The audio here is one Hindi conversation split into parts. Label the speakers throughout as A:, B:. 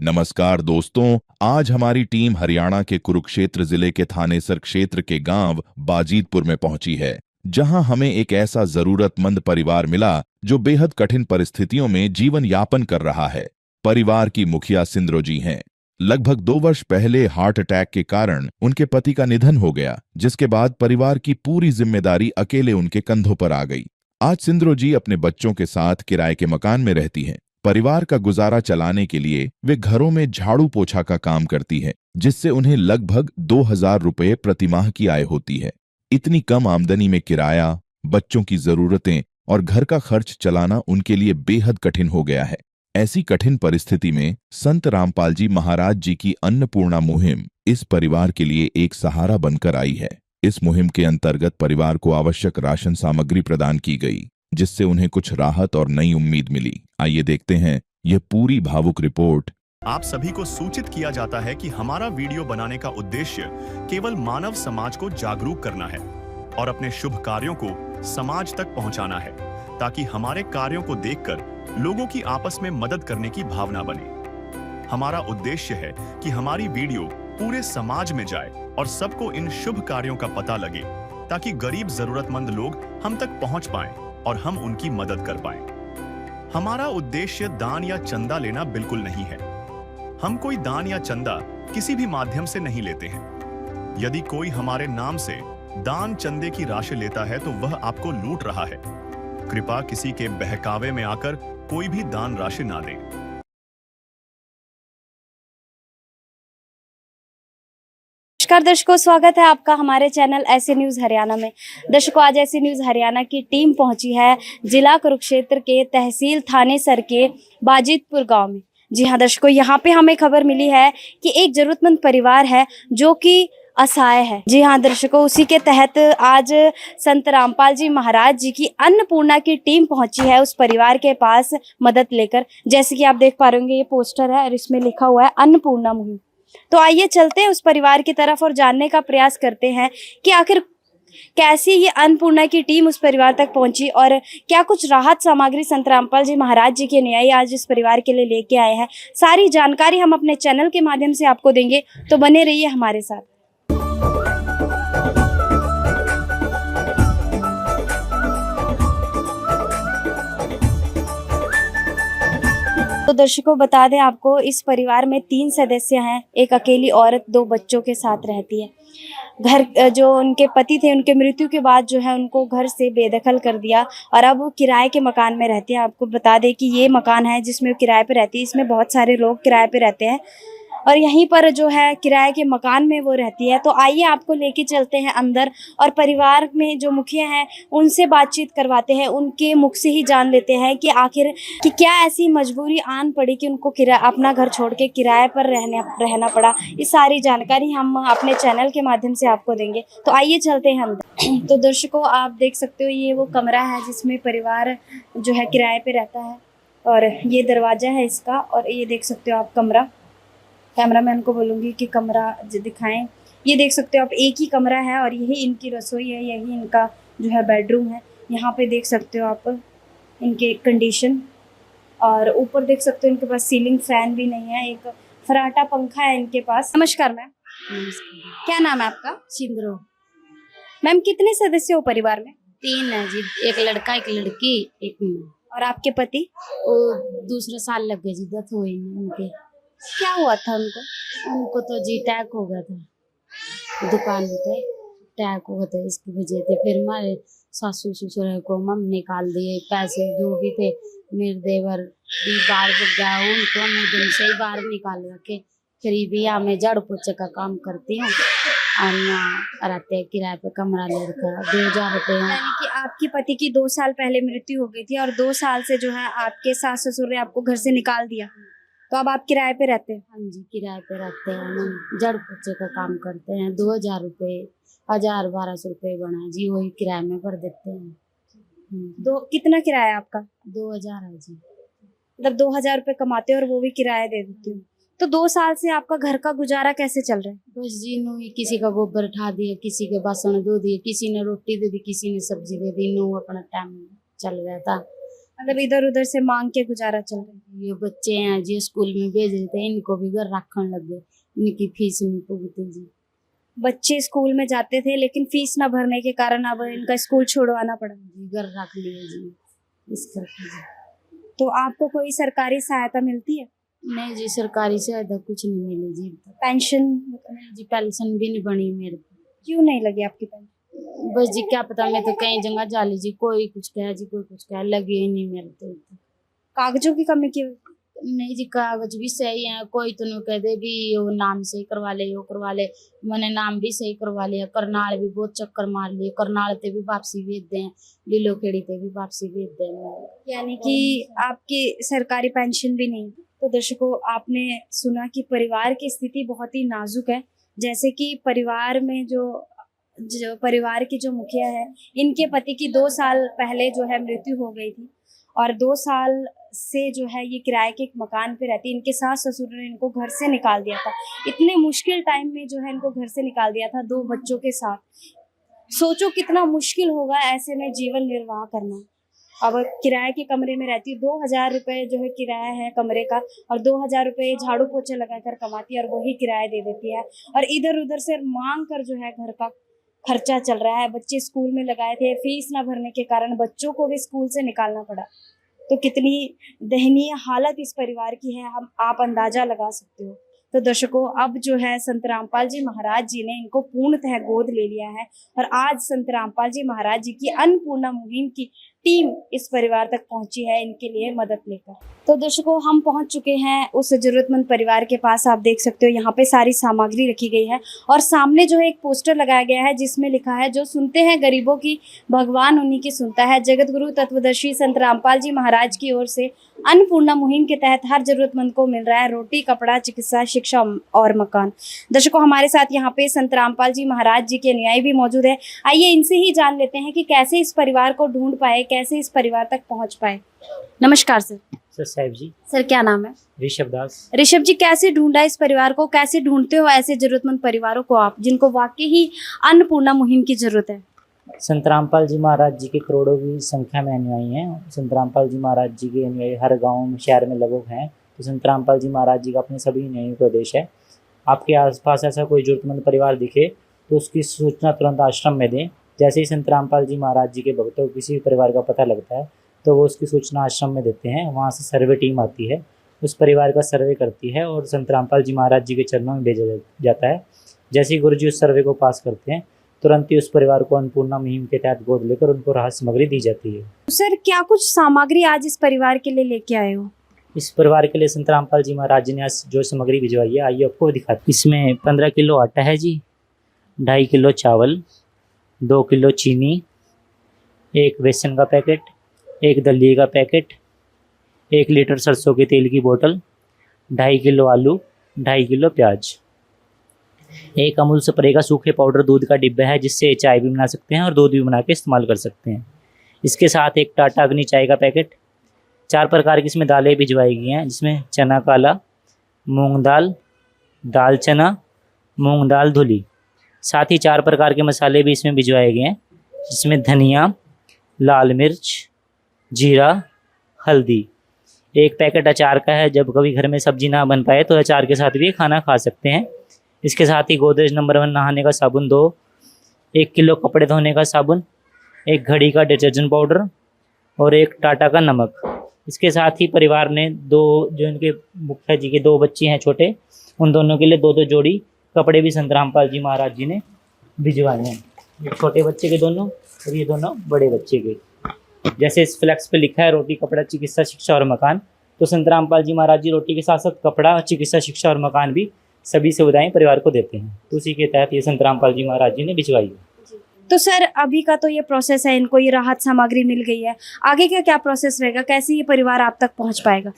A: नमस्कार दोस्तों, आज हमारी टीम हरियाणा के कुरुक्षेत्र जिले के थानेसर क्षेत्र के गांव बाजितपुर में पहुंची है, जहां हमें एक ऐसा जरूरतमंद परिवार मिला जो बेहद कठिन परिस्थितियों में जीवन यापन कर रहा है। परिवार की मुखिया सिंद्रो जी हैं। लगभग 2 वर्ष पहले हार्ट अटैक के कारण उनके पति का निधन हो गया, जिसके बाद परिवार की पूरी जिम्मेदारी अकेले उनके कंधों पर आ गई। आज सिंद्रो जी अपने बच्चों के साथ किराए के मकान में रहती हैं। परिवार का गुजारा चलाने के लिए वे घरों में झाड़ू पोछा का काम करती है, जिससे उन्हें लगभग 2000 रुपए प्रतिमाह की आय होती है। इतनी कम आमदनी में किराया, बच्चों की जरूरतें और घर का खर्च चलाना उनके लिए बेहद कठिन हो गया है। ऐसी कठिन परिस्थिति में संत रामपाल जी महाराज जी की अन्नपूर्णा मुहिम इस परिवार के लिए एक सहारा बनकर आई है। इस मुहिम के अंतर्गत परिवार को आवश्यक राशन सामग्री प्रदान की गई, जिससे उन्हें कुछ राहत और नई उम्मीद मिली। आइए देखते हैं यह पूरी भावुक रिपोर्ट।
B: आप सभी को सूचित किया जाता है कि हमारा वीडियो बनाने का उद्देश्य केवल मानव समाज को जागरूक करना है और अपने शुभ कार्यों को समाज तक पहुंचाना है, ताकि हमारे कार्यों को देखकर लोगों की आपस में मदद करने की भावना बने। हमारा उद्देश्य है कि हमारी वीडियो पूरे समाज में जाए और सबको इन शुभ कार्यों का पता लगे, ताकि गरीब जरूरतमंद लोग हम तक पहुंच पाएं और हम उनकी मदद कर पाएं। हमारा उद्देश्य दान या चंदा लेना बिल्कुल नहीं है। हम कोई दान या चंदा किसी भी माध्यम से नहीं लेते हैं। यदि कोई हमारे नाम से दान चंदे की राशि लेता है तो वह आपको लूट रहा है। कृपया किसी के बहकावे में आकर कोई भी दान राशि ना दें।
C: नमस्कार दर्शकों, स्वागत है आपका हमारे चैनल ऐसे न्यूज़ हरियाणा में। दर्शकों, आज ऐसे न्यूज़ हरियाणा की टीम पहुंची है जिला कुरुक्षेत्र के तहसील थानेसर के बाजितपुर गांव में। जी हां दर्शकों, यहां पे हमें खबर मिली है कि एक जरूरतमंद परिवार है जो कि असहाय है। जी हाँ दर्शकों, उसी के तहत आज संत रामपाल जी महाराज जी की अन्नपूर्णा की टीम पहुंची है उस परिवार के पास मदद लेकर। जैसे कि आप देख पा रहे होंगे, ये पोस्टर है और इसमें लिखा हुआ है अन्नपूर्णा मुहिम। तो आइए चलते हैं उस परिवार की तरफ और जानने का प्रयास करते हैं कि आखिर कैसी ये अन्नपूर्णा की टीम उस परिवार तक पहुंची और क्या कुछ राहत सामग्री संत रामपाल जी महाराज जी के अनुयायी आज इस परिवार के लिए लेके आए हैं। सारी जानकारी हम अपने चैनल के माध्यम से आपको देंगे, तो बने रहिए हमारे साथ। तो दर्शकों बता दें आपको, इस परिवार में 3 सदस्य हैं। एक अकेली औरत 2 बच्चों के साथ रहती है। घर जो उनके पति थे, उनके मृत्यु के बाद जो है उनको घर से बेदखल कर दिया और अब वो किराए के मकान में रहती है। आपको बता दें कि ये मकान है जिसमें वो किराए पे रहती है। इसमें बहुत सारे लोग किराए पे रहते हैं और यहीं पर जो है किराए के मकान में वो रहती है। तो आइए आपको लेके चलते हैं अंदर और परिवार में जो मुखिया हैं उनसे बातचीत करवाते हैं। उनके मुख से ही जान लेते हैं कि आखिर कि क्या ऐसी मजबूरी आन पड़ी कि उनको अपना घर छोड़ के किराए पर रहना पड़ा। ये सारी जानकारी हम अपने चैनल के माध्यम से आपको देंगे, तो आइए चलते हैं अंदर। तो दर्शकों, आप देख सकते हो ये वो कमरा है जिसमें परिवार जो है किराए पे रहता है और ये दरवाजा है इसका। और ये देख सकते हो आप कमरा, कैमरामैन को बोलूँगी कि कमरा दिखाएं। ये देख सकते हो आप, एक ही कमरा है और यही इनकी रसोई है, यही इनका जो है बेडरूम है। यहाँ पे देख सकते हो आप इनके कंडीशन, और ऊपर देख सकते हो इनके पास सीलिंग फैन भी नहीं है, एक फराटा पंखा है इनके पास। नमस्कार मैम।
D: नमस्कार।
C: क्या नाम है आपका?
D: सिंदरो।
C: मैम, कितने सदस्य हो परिवार में?
D: 3 है जी, एक लड़का एक लड़की एक मैं।
C: और आपके पति?
D: वो दूसरे साल लग गए जी, डेथ हुई उनके।
C: क्या हुआ था उनको?
D: उनको तो जी अटैक हो गया था, दुकान पे अटैक हो गया था, इसकी वजह से फिर हमारे सासू ससुर को मम निकाल दिए, पैसे जो भी थे। मेरे देवर भी बाहर गया, उनको हम दिन से ही बाहर निकाल रखे। फिर भी मैं झाड़ू पोछे का काम करती हूँ और यहाँ रहते हैं किराए पे कमरा ले रखा, 2000 रुपये।
C: यानी कि आपके पति की 2 साल पहले मृत्यु हो गई थी और 2 साल से जो है आपके सास ससुर ने आपको घर से निकाल दिया, तो अब आप किराए पे रहते हैं?
D: हाँ जी, किराए पे रहते हैं। हम झाड़ू पोछे का काम करते हैं। 2000 रुपये, 1200 रुपये बना जी, वही किराए में भर देते हैं।
C: कितना किराया है आपका?
D: 2000 है जी।
C: मतलब 2000 रुपये कमाते हो और वो भी किराया दे देती हूँ। तो 2 साल से आपका घर का गुजारा कैसे चल रहा है?
D: बस जी, नू किसी का गोबर उठा दिया, किसी के बासन धो दिए, किसी ने रोटी दे दी, किसी ने सब्जी दे दी। नू अपना टाइम चल रहा था।
C: मतलब इधर उधर से मांग के गुजारा चल रहा है।
D: ये बच्चे हैं जी स्कूल में भेज रहे थे, इनको भी घर रखने लग गए, इनकी फीस नहीं पुगती जी।
C: बच्चे स्कूल में जाते थे लेकिन फीस ना भरने के कारण अब इनका स्कूल छोड़वाना पड़ा।
D: जी घर रख लिए जी इस करके जी।
C: तो आपको कोई सरकारी सहायता मिलती है?
D: नहीं जी सरकारी सहायता कुछ नहीं मिली जी।
C: पेंशन?
D: नहीं जी पेंशन भी नहीं बनी मेरे को।
C: क्यों नहीं लगी आपकी पेंशन?
D: बस जी क्या पता, मैं तो कई जगह जा ली जी, कोई कुछ कहे जी कोई कुछ कहे, लगे ही नहीं मेरे तो।
C: कागजों की कमी की वजह?
D: नहीं जी कागज भी सही है, कोई तो नहीं कह दे भी वो नाम सही करवा ले, वो करवा ले। मैंने नाम भी सही करवा लिया, करनाल भी बहुत चक्कर मार लिए, करनाल ते भी वापसी भेज दें, लीलो खेड़ी ते भी वापसी भेज दें।
C: यानी कि आपकी सरकारी पेंशन भी नहीं। तो दर्शकों आपने सुना कि परिवार की स्थिति बहुत ही नाजुक है। जैसे कि परिवार में जो परिवार की जो मुखिया है, इनके पति की 2 साल पहले जो है मृत्यु हो गई थी और 2 साल से जो है ये किराए के एक मकान पे रहती। इनके सास ससुर ने इनको घर से निकाल दिया था, इतने मुश्किल टाइम में जो है इनको घर से निकाल दिया था 2 बच्चों के साथ। सोचो कितना मुश्किल होगा ऐसे में जीवन निर्वाह करना। अब किराए के कमरे में रहती, 2,000 रुपये जो है किराया है कमरे का, और 2,000 रुपये झाड़ू पोछा लगाकर कमाती है और वही किराया दे देती है। और इधर उधर से मांग कर जो है घर का खर्चा चल रहा है। बच्चे स्कूल में लगाए थे, फीस ना भरने के कारण बच्चों को भी स्कूल से निकालना पड़ा। तो कितनी दयनीय हालत इस परिवार की है, आप अंदाजा लगा सकते हो। तो दर्शकों अब जो है संत रामपाल जी महाराज जी ने इनको पूर्णतः गोद ले लिया है और आज संत रामपाल जी महाराज जी की अन्नपूर्णा मुहिम की टीम इस परिवार तक पहुंची है इनके लिए मदद लेकर। तो दर्शकों हम पहुंच चुके हैं उस जरूरतमंद परिवार के पास। आप देख सकते हो यहाँ पे सारी सामग्री रखी गई है और सामने जो है एक पोस्टर लगाया गया है जिसमें लिखा है, जो सुनते हैं गरीबों की भगवान उन्हीं की सुनता है। जगत गुरु तत्वदर्शी संत रामपाल जी महाराज की ओर से अन्नपूर्णा मुहिम के तहत हर जरूरतमंद को मिल रहा है रोटी, कपड़ा, चिकित्सा, शिक्षा और मकान। दर्शकों हमारे साथ यहाँ पे संत रामपाल जी महाराज जी के अनुयायी भी मौजूद है। आइए इनसे ही जान लेते हैं कि कैसे इस परिवार को ढूंढ पाए, कैसे इस परिवार तक पहुंच पाए। नमस्कार सर।
E: सर साहिब जी।
C: सर क्या नाम है?
E: ऋषभ दास।
C: ऋषभ जी कैसे ढूंढा इस परिवार को, कैसे ढूंढते हो ऐसे जरूरतमंद परिवारों को आप जिनको वाकई ही अन्नपूर्णा मुहिम की जरूरत है?
E: संत रामपाल जी महाराज जी के करोड़ों की संख्या में अनुयायी हैं। संत रामपाल जी महाराज जी के अनुयायी हर गांव में शहर में लगभग हैं। तो संत रामपाल जी महाराज जी का अपने सभी अनुयायियों का आदेश है, आपके आसपास ऐसा कोई जरूरतमंद परिवार दिखे तो उसकी सूचना तुरंत आश्रम में दें। जैसे ही संत रामपाल जी महाराज जी के भक्तों को किसी भी परिवार का पता लगता है तो वो उसकी सूचना आश्रम में देते हैं। वहाँ से सर्वे टीम आती है, उस परिवार का सर्वे करती है और संत रामपाल जी महाराज जी के चरणों में भेजा जाता है। जैसे ही गुरु जी उस सर्वे को पास करते हैं तुरंत ही उस परिवार को अन्नपूर्णा मुहिम के तहत गोद लेकर उनको राहत सामग्री दी जाती है।
C: सर क्या कुछ सामग्री आज इस परिवार के लिए लेके आए हो?
E: इस परिवार के लिए संत रामपाल जी महाराज जी ने आज जो सामग्री भिजवाई है आइए आपको दिखाते हैं। इसमें 15 किलो आटा है जी, 2.5 किलो चावल, 2 किलो चीनी, 1 बेसन का पैकेट, 1 दलिए का पैकेट, 1 लीटर सरसों के तेल की बोतल, 2.5 किलो आलू, 2.5 किलो प्याज, 1 अमूल स्प्रे का सूखे पाउडर दूध का डिब्बा है जिससे चाय भी बना सकते हैं और दूध भी बना के इस्तेमाल कर सकते हैं। इसके साथ 1 टाटा अग्नि चाय का पैकेट, 4 प्रकार की इसमें दालें भिजवाई गई हैं जिसमें चना काला, मूंग दाल, दाल चना, मूंग दाल धुली। साथ ही 4 प्रकार के मसाले भी इसमें भिजवाए गए हैं जिसमें धनिया, लाल मिर्च, जीरा, हल्दी। 1 पैकेट अचार का है, जब कभी घर में सब्जी ना बन पाए तो अचार के साथ भी खाना खा सकते हैं। इसके साथ ही गोदरेज नंबर 1 नहाने का साबुन 2, 1 किलो कपड़े धोने का साबुन, 1 घड़ी का डिटर्जेंट पाउडर और 1 टाटा का नमक। इसके साथ ही परिवार ने 2 जो इनके मुखिया जी के 2 बच्चे हैं छोटे, उन दोनों के लिए 2-2 जोड़ी कपड़े भी संत रामपाल जी महाराज जी ने भिजवाए हैं। ये छोटे बच्चे के दोनों और ये दोनों बड़े बच्चे के। जैसे इस फ्लैक्स पे लिखा है रोटी, कपड़ा, चिकित्सा, शिक्षा और मकान, तो संत रामपाल जी महाराज जी रोटी के साथ साथ कपड़ा, चिकित्सा, शिक्षा और मकान भी सभी सुविधाएं परिवार को देते हैं। तो उसी के तहत ये संत रामपाल जी महाराज जी ने भिजवाई है।
C: तो सर अभी का तो ये प्रोसेस है, इनको ये राहत सामग्री मिल गई है, आगे का क्या प्रोसेस रहेगा, कैसे ये परिवार आप तक पहुंच पाएगा?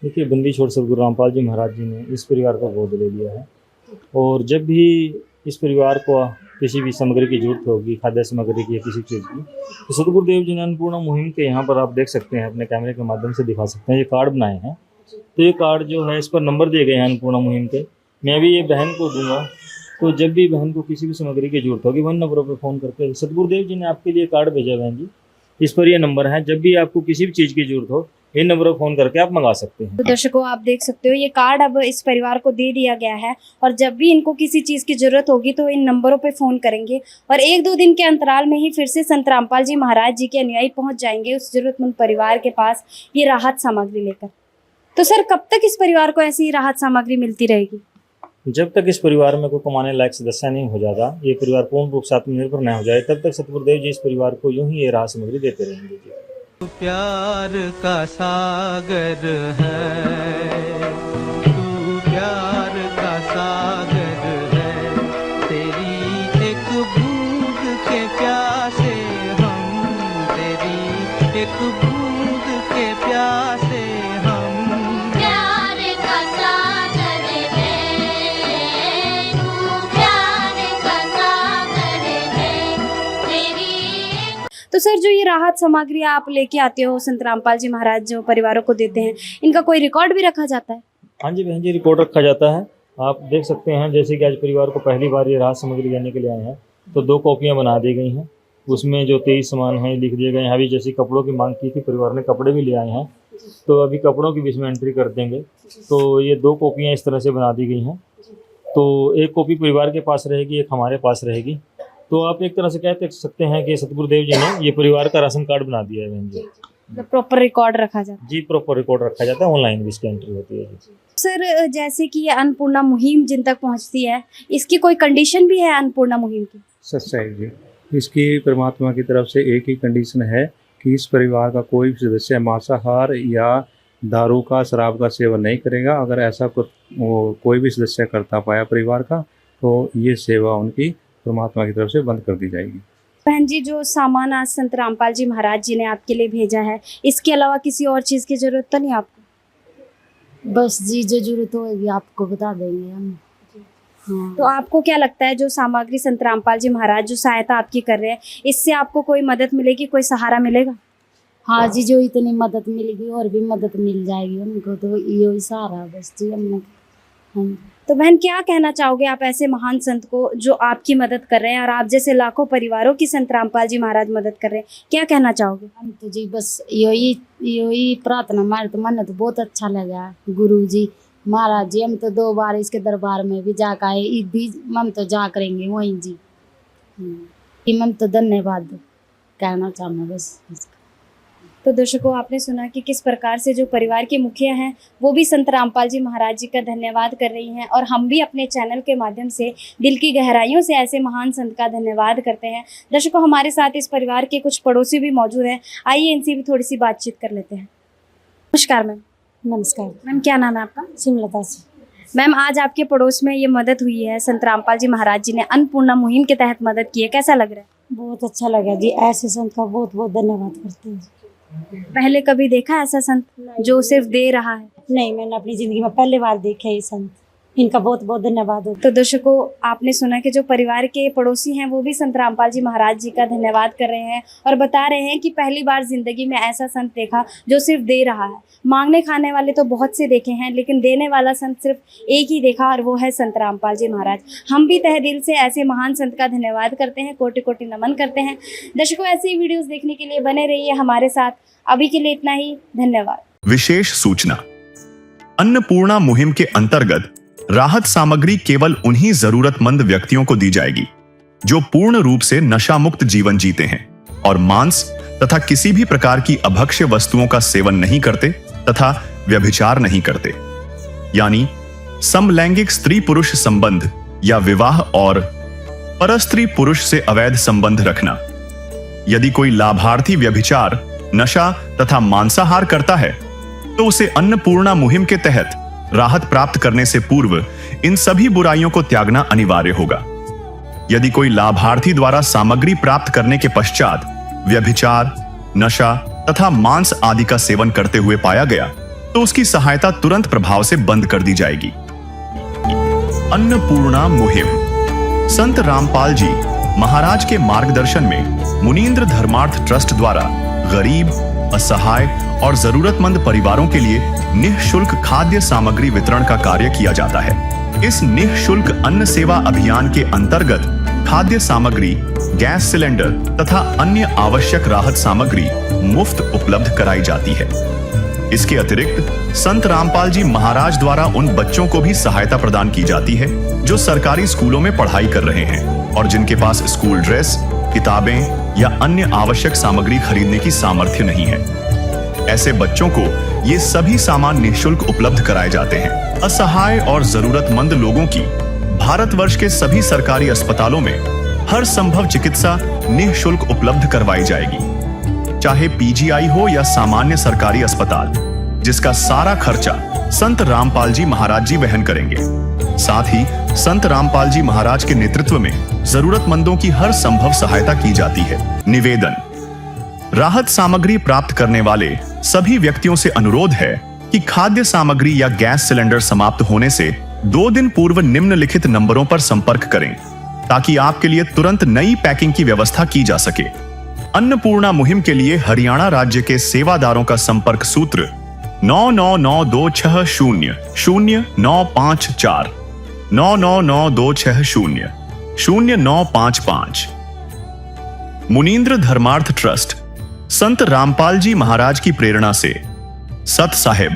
F: देखिए बंदी छोड़ सतगुरु रामपाल जी महाराज जी ने इस परिवार को गोद ले लिया है और जब भी इस परिवार को किसी भी सामग्री की जरूरत होगी, खाद्य सामग्री की या किसी चीज़ की, तो सतगुरुदेव जी ने अन्नपूर्णा मुहिम के यहाँ पर आप देख सकते हैं, अपने कैमरे के माध्यम से दिखा सकते हैं, ये कार्ड बनाए हैं। तो ये कार्ड जो है इस पर नंबर दिए गए हैं अन्नपूर्णा मुहिम के। मैं भी ये बहन को दूंगा, तो जब भी बहन को किसी भी सामग्री की जरूरत होगी 1 नंबर पर फ़ोन करके, सतगुरुदेव जी ने आपके लिए कार्ड भेजा बहन जी, इस पर ये नंबर है, जब भी आपको किसी भी चीज़ की जरूरत हो इन नंबरों पर फ़ोन करके आप मंगा सकते हैं।
C: तो दर्शकों आप देख सकते हो ये कार्ड अब इस परिवार को दे दिया गया है और जब भी इनको किसी चीज़ की जरूरत होगी तो इन नंबरों पे फ़ोन करेंगे और 1-2 दिन के अंतराल में ही फिर से संत रामपाल जी महाराज जी के अनुयायी पहुंच जाएंगे उस जरूरतमंद परिवार के पास ये राहत सामग्री लेकर। तो सर कब तक इस परिवार को ऐसी राहत सामग्री मिलती रहेगी?
F: जब तक इस परिवार में कोई कमाने लायक सदस्य नहीं हो जाता, ये परिवार पूर्ण रूप से आत्मनिर्भर न हो जाए, तब तक सतगुरुदेव जी इस परिवार को यूं ही ये राहत सामग्री देते रहेंगे जी।
G: प्यार का सागर है, तू प्यार का सागर है, तेरी एक बूंद के प्यासे हम, तेरी एक बूंद के प्यासे हम।
H: प्यार का सागर है, तू प्यार का सागर है, तेरी।
C: तो सर जो ये राहत सामग्री आप लेके आते हो संत रामपाल जी महाराज जो परिवारों को देते हैं इनका कोई रिकॉर्ड भी रखा जाता है?
F: हाँ जी बहन जी, रिकॉर्ड रखा जाता है। आप देख सकते हैं जैसे कि आज परिवार को पहली बार ये राहत सामग्री देने के लिए आए हैं तो 2 कॉपियाँ बना दी गई हैं, उसमें जो 23 सामान हैं लिख दिए गए हैं। अभी जैसे कपड़ों की मांग की थी, परिवार ने कपड़े भी ले आए हैं, तो अभी कपड़ों की भी इसमें एंट्री कर देंगे। तो ये 2 कॉपियाँ इस तरह से बना दी गई हैं, तो एक कॉपी परिवार के पास रहेगी, एक हमारे पास रहेगी। तो आप एक तरह से कह सकते हैं कि सतगुरुदेव जी ने ये परिवार का राशन कार्ड बना दिया है बहन जी।
C: प्रॉपर रिकॉर्ड रखा जाता है?
F: जी प्रॉपर रिकॉर्ड रखा जाता है, ऑनलाइन भी इसकी एंट्री होती है जी।
C: सर जैसे कि ये अन्नपूर्णा मुहिम जिन तक पहुंचती है इसकी कोई कंडीशन भी है अन्नपूर्णा मुहिम की?
I: सच्चाई जी, इसकी परमात्मा की तरफ से एक ही कंडीशन है कि इस परिवार का कोई भी सदस्य मांसाहार या दारू का, शराब का सेवन नहीं करेगा। अगर ऐसा कोई भी सदस्य करता पाया परिवार का तो ये सेवा उनकी परमात्मा की तरफ से बंद कर दी जाएगी।
C: बहन जी जो सामान आज संत रामपाल जी महाराज जी ने आपके लिए भेजा है इसके अलावा किसी और चीज़ की जरूरत तो नहीं आपको?
D: बस जी जो जरूरत होगी आपको बता देंगे हम। हाँ।
C: तो आपको क्या लगता है जो सामग्री संत रामपाल जी महाराज जो सहायता आपकी कर रहे हैं इससे आपको कोई मदद मिलेगी, कोई सहारा मिलेगा?
D: हाँ जी, जो इतनी मदद मिलेगी और भी मदद मिल जाएगी उनको, तो ये सहारा बस जी हम। हाँ।
C: तो बहन क्या कहना चाहोगे आप ऐसे महान संत को जो आपकी मदद कर रहे हैं और आप जैसे लाखों परिवारों की संत रामपाल जी महाराज मदद कर रहे हैं, क्या कहना चाहोगे?
D: हम तो जी बस यही प्रार्थना, हमारे तो मन तो बहुत अच्छा लगा गुरु जी महाराज जी। हम तो 2 बार इसके दरबार में भी जाकर आए, भी हम तो जा करेंगे वहीं जी। हम तो धन्यवाद कहना चाहूँगा बस।
C: तो दर्शकों आपने सुना कि किस प्रकार से जो परिवार के मुखिया हैं वो भी संत रामपाल जी महाराज जी का धन्यवाद कर रही हैं और हम भी अपने चैनल के माध्यम से दिल की गहराइयों से ऐसे महान संत का धन्यवाद करते हैं। दर्शकों हमारे साथ इस परिवार के कुछ पड़ोसी भी मौजूद हैं, आइए इनसे भी थोड़ी सी बातचीत कर लेते हैं। नमस्कार मैम।
D: नमस्कार
C: मैम क्या नाम है आपका?
D: सिमलता से।
C: मैम आज आपके पड़ोस में ये मदद हुई है, संत रामपाल जी महाराज जी ने अन्नपूर्णा मुहिम के तहत मदद की है, कैसा लग रहा है?
D: बहुत अच्छा लगा जी, ऐसे संत का बहुत बहुत धन्यवाद करते हैं।
C: पहले कभी देखा ऐसा संत जो सिर्फ दे रहा है?
D: नहीं, मैंने अपनी ज़िंदगी में पहली बार देखे ये संत, इनका बहुत बहुत धन्यवाद हो।
C: तो दर्शकों आपने सुना कि जो परिवार के पड़ोसी हैं वो भी संत रामपाल जी महाराज जी का धन्यवाद कर रहे हैं और बता रहे हैं कि पहली बार जिंदगी में ऐसा संत देखा जो सिर्फ दे रहा है। मांगने खाने वाले तो बहुत से देखे हैं लेकिन देने वाला संत सिर्फ एक ही देखा और वो है संत रामपाल जी महाराज। हम भी तहे दिल से ऐसे महान संत का धन्यवाद करते हैं, कोटि कोटि नमन करते हैं। दर्शकों ऐसे ही वीडियोस देखने के लिए बने रहिए हमारे साथ। अभी के लिए इतना ही, धन्यवाद।
B: विशेष सूचना, अन्नपूर्णा मुहिम के अंतर्गत राहत सामग्री केवल उन्हीं जरूरतमंद व्यक्तियों को दी जाएगी जो पूर्ण रूप से नशा मुक्त जीवन जीते हैं और मांस तथा किसी भी प्रकार की अभक्ष्य वस्तुओं का सेवन नहीं करते तथा व्यभिचार नहीं करते, यानी समलैंगिक स्त्री पुरुष संबंध या विवाह और परस्त्री पुरुष से अवैध संबंध रखना। यदि कोई लाभार्थी व्यभिचार, नशा तथा मांसाहार करता है तो उसे अन्नपूर्णा मुहिम के तहत राहत प्राप्त करने से पूर्व इन सभी बुराइयों को त्यागना अनिवार्य होगा। यदि कोई लाभार्थी द्वारा सामग्री प्राप्त करने के पश्चात व्यभिचार, नशा तथा मांस आदि का सेवन करते हुए पाया गया तो उसकी सहायता तुरंत प्रभाव से बंद कर दी जाएगी। अन्नपूर्णा मुहिम संत रामपाल जी महाराज के मार्गदर्शन में मुनीन्द्र धर्मार्थ ट्रस्ट द्वारा गरीब, असहाय और जरूरतमंद परिवारों के लिए निःशुल्क खाद्य सामग्री वितरण का कार्य किया जाता है। इस निःशुल्क अन्न सेवा अभियान के अंतर्गत खाद्य सामग्री, गैस सिलेंडर तथा अन्य आवश्यक राहत सामग्री मुफ्त उपलब्ध कराई जाती है। इसके अतिरिक्त संत रामपाल जी महाराज द्वारा उन बच्चों को भी सहायता प्रदान की जाती है जो सरकारी स्कूलों में पढ़ाई कर रहे हैं और जिनके पास स्कूल ड्रेस, किताबें या अन्य आवश्यक सामग्री खरीदने की सामर्थ्य नहीं है। ऐसे बच्चों को ये सभी सामान निःशुल्क उपलब्ध कराए जाते हैं। असहाय और जरूरतमंद लोगों की भारतवर्ष के सभी सरकारी अस्पतालों में हर संभव चिकित्सा निःशुल्क उपलब्ध करवाई जाएगी, चाहे पीजीआई हो या सामान्य सरकारी अस्पताल, जिसका सारा खर्चा संत रामपाल जी महाराज जी वहन करेंगे। साथ ही संत रामपाल जी महाराज के नेतृत्व में जरूरतमंदों की हर संभव सहायता की जाती है। निवेदन: राहत सामग्री प्राप्त करने वाले सभी व्यक्तियों से अनुरोध है कि खाद्य सामग्री या गैस सिलेंडर समाप्त होने से 2 दिन पूर्व निम्नलिखित नंबरों पर संपर्क करें ताकि आपके लिए तुरंत नई पैकिंग की व्यवस्था की जा सके। अन्नपूर्णा मुहिम के लिए हरियाणा राज्य के सेवादारों का संपर्क सूत्र 9992600954 9992600955। मुनींद्र धर्मार्थ ट्रस्ट संत रामपाल जी महाराज की प्रेरणा से सत साहिब